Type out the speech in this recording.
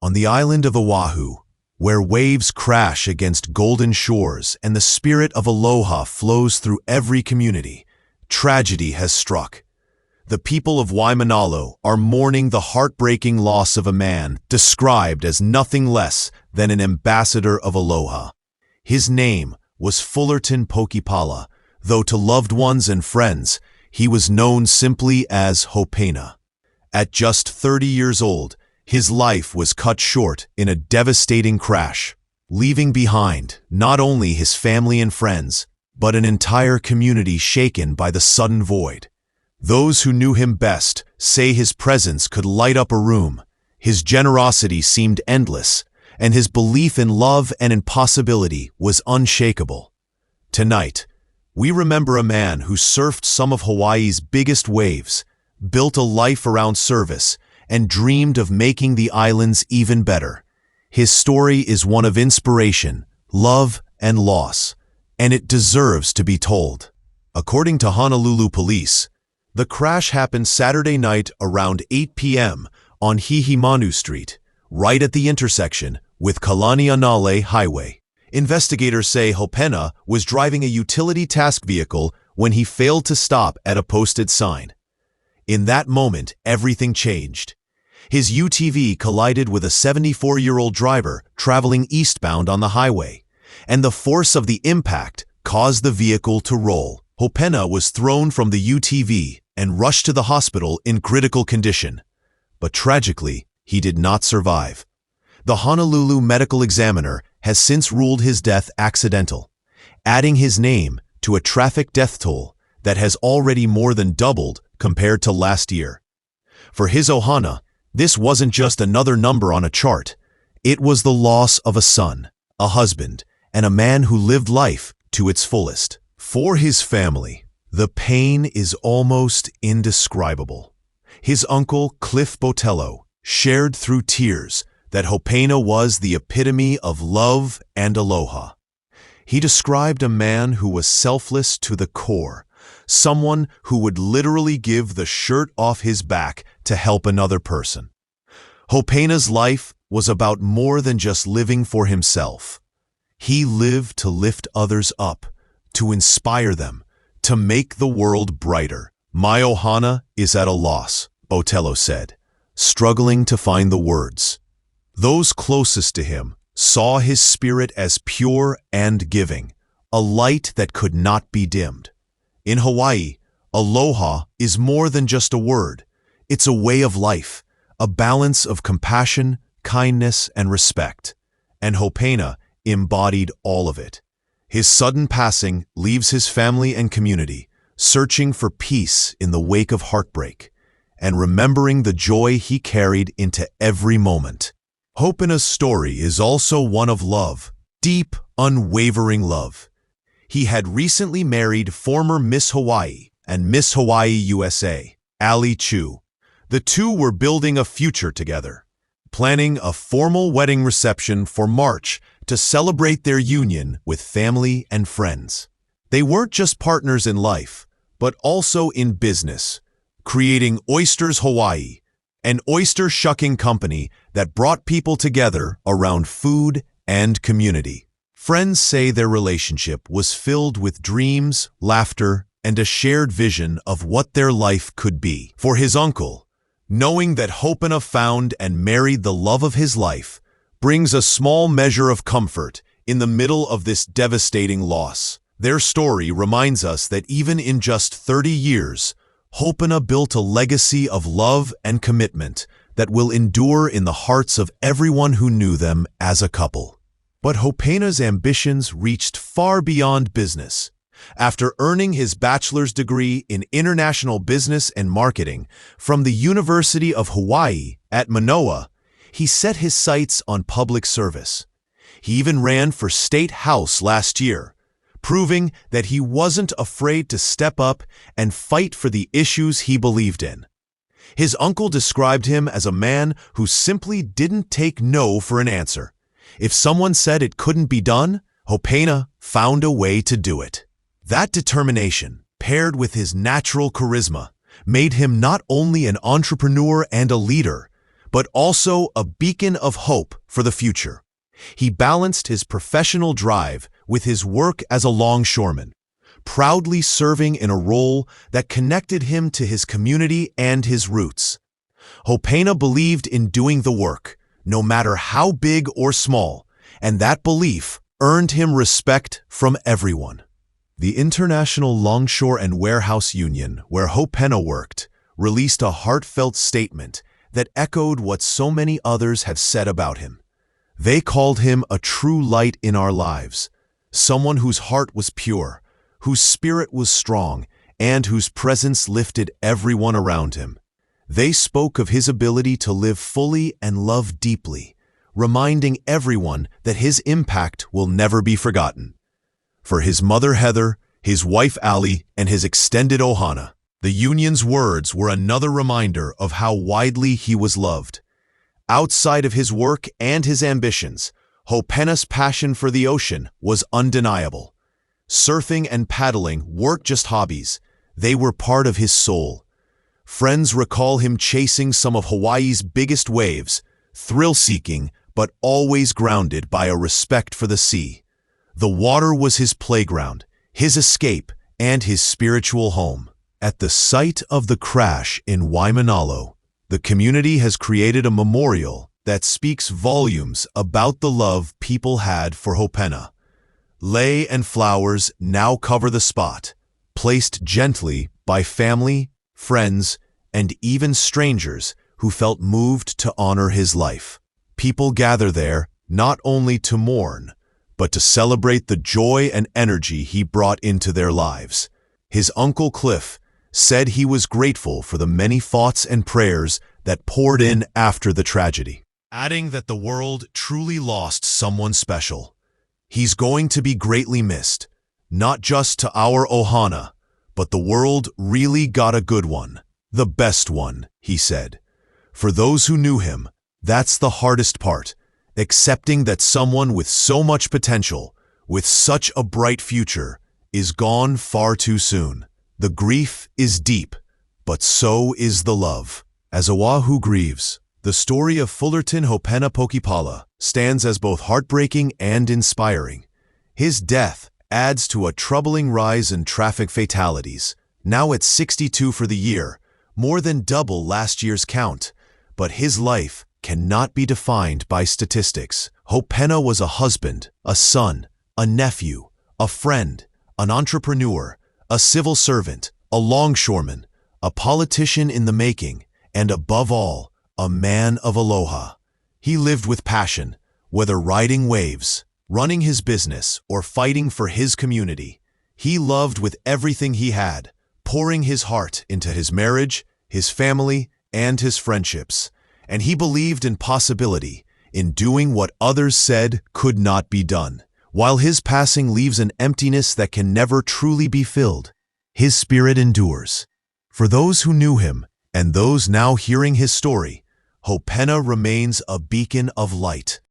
On the island of Oahu, where waves crash against golden shores and the spirit of aloha flows through every community, tragedy has struck. The people of Waimanalo are mourning the heartbreaking loss of a man described as nothing less than an ambassador of aloha. His name was Fullerton Pokipala, though to loved ones and friends, he was known simply as Hopena. At just 30 years old, his life was cut short in a devastating crash, leaving behind not only his family and friends, but an entire community shaken by the sudden void. Those who knew him best say his presence could light up a room. His generosity seemed endless, and his belief in love and in possibility was unshakable. Tonight, we remember a man who surfed some of Hawaii's biggest waves, built a life around service, and dreamed of making the islands even better. His story is one of inspiration, love, and loss, and it deserves to be told. According to Honolulu police, the crash happened Saturday night around 8 p.m. on Hihimanu Street, right at the intersection with Kalanianale Highway. Investigators say Hopena was driving a utility task vehicle when he failed to stop at a posted sign. In that moment, everything changed. His UTV collided with a 74-year-old driver traveling eastbound on the highway, and the force of the impact caused the vehicle to roll. Hopena was thrown from the UTV and rushed to the hospital in critical condition. But tragically, he did not survive. The Honolulu medical examiner has since ruled his death accidental, adding his name to a traffic death toll that has already more than doubled compared to last year. For his ohana, this wasn't just another number on a chart. It was the loss of a son, a husband, and a man who lived life to its fullest. For his family, the pain is almost indescribable. His uncle, Cliff Botello, shared through tears that Hopena was the epitome of love and aloha. He described a man who was selfless to the core, someone who would literally give the shirt off his back to help another person. Hopena's life was about more than just living for himself. He lived to lift others up, to inspire them, to make the world brighter. My ohana is at a loss, Botello said, struggling to find the words. Those closest to him saw his spirit as pure and giving, a light that could not be dimmed. In Hawaii, aloha is more than just a word. It's a way of life, a balance of compassion, kindness, and respect. And Hopena embodied all of it. His sudden passing leaves his family and community searching for peace in the wake of heartbreak and remembering the joy he carried into every moment. Hopena's story is also one of love, deep, unwavering love. He had recently married former Miss Hawaii and Miss Hawaii USA, Ali Chu. The two were building a future together, planning a formal wedding reception for March to celebrate their union with family and friends. They weren't just partners in life, but also in business, creating Oysters Hawaii, an oyster shucking company that brought people together around food and community. Friends say their relationship was filled with dreams, laughter, and a shared vision of what their life could be. For his uncle, knowing that Hopena found and married the love of his life brings a small measure of comfort in the middle of this devastating loss. Their story reminds us that even in just 30 years, Hopena built a legacy of love and commitment that will endure in the hearts of everyone who knew them as a couple. But Hopena's ambitions reached far beyond business. After earning his bachelor's degree in international business and marketing from the University of Hawaii at Manoa, he set his sights on public service. He even ran for State House last year, proving that he wasn't afraid to step up and fight for the issues he believed in. His uncle described him as a man who simply didn't take no for an answer. If someone said it couldn't be done, Hopena found a way to do it. That determination, paired with his natural charisma, made him not only an entrepreneur and a leader, but also a beacon of hope for the future. He balanced his professional drive with his work as a longshoreman, proudly serving in a role that connected him to his community and his roots. Hopena believed in doing the work, no matter how big or small, and that belief earned him respect from everyone. The International Longshore and Warehouse Union, where Hopena worked, released a heartfelt statement that echoed what so many others have said about him. They called him a true light in our lives, someone whose heart was pure, whose spirit was strong, and whose presence lifted everyone around him. They spoke of his ability to live fully and love deeply, reminding everyone that his impact will never be forgotten. For his mother Heather, his wife Allie, and his extended ohana, the union's words were another reminder of how widely he was loved. Outside of his work and his ambitions, Hopena's passion for the ocean was undeniable. Surfing and paddling weren't just hobbies, they were part of his soul. Friends recall him chasing some of Hawaii's biggest waves, thrill-seeking but always grounded by a respect for the sea. The water was his playground, his escape, and his spiritual home. At the site of the crash in Waimanalo, the community has created a memorial that speaks volumes about the love people had for Hopena. Lei and flowers now cover the spot, placed gently by family, friends, and even strangers who felt moved to honor his life. People gather there not only to mourn, but to celebrate the joy and energy he brought into their lives. His Uncle Cliff said he was grateful for the many thoughts and prayers that poured in after the tragedy, adding that the world truly lost someone special. He's going to be greatly missed, not just to our ohana, but the world really got a good one, the best one, he said. For those who knew him, that's the hardest part, accepting that someone with so much potential, with such a bright future, is gone far too soon. The grief is deep, but so is the love. As Oahu grieves, the story of Fullerton Hopena Pokipala stands as both heartbreaking and inspiring. His death adds to a troubling rise in traffic fatalities, now at 62 for the year, more than double last year's count. But his life cannot be defined by statistics. Hopena was a husband, a son, a nephew, a friend, an entrepreneur, a civil servant, a longshoreman, a politician in the making, and above all, a man of aloha. He lived with passion, whether riding waves, running his business, or fighting for his community. He loved with everything he had, pouring his heart into his marriage, his family, and his friendships. And he believed in possibility, in doing what others said could not be done. While his passing leaves an emptiness that can never truly be filled, his spirit endures. For those who knew him, and those now hearing his story, Hopena remains a beacon of light.